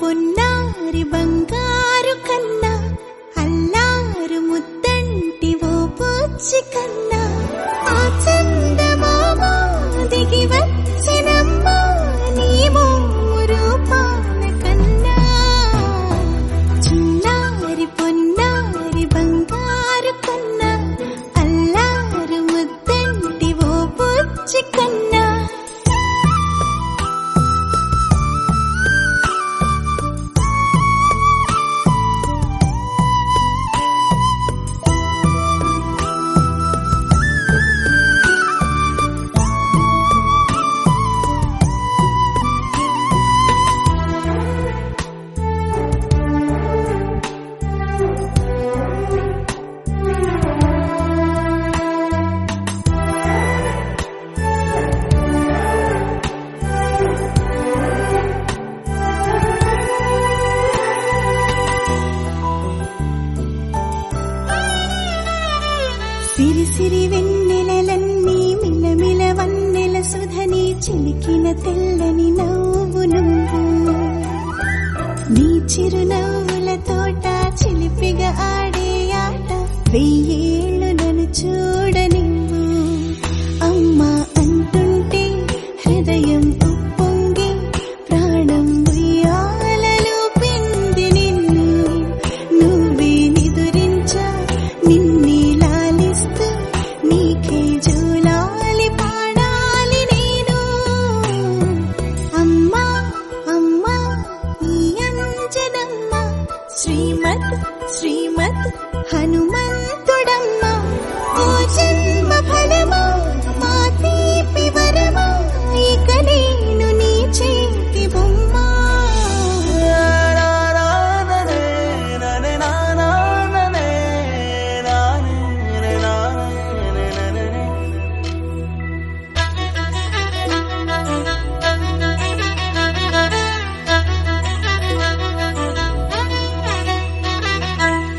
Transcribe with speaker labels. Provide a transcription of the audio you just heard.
Speaker 1: పొన్నారి బంగారు కన్నా అల్లారు ముద్దంటి ఓ పూచి కన్నా ఆ చందమామ దిగి వచ్చినమ్మా నీ రూపాన కన్నా చిన్నారి పొన్నారి బంగారు కన్నా అల్లారు ముద్దంటి ఓ పూచి కన్నా సిరి సిరి వెన్నెలలన్నీ మిలమిల వన్నెల సుధని చిలికిన తెల్లని నవ్వు నువ్వు నీ చిరునవ్వుల తోట చిలిపిగా ఆడే ఆట వెయ్యి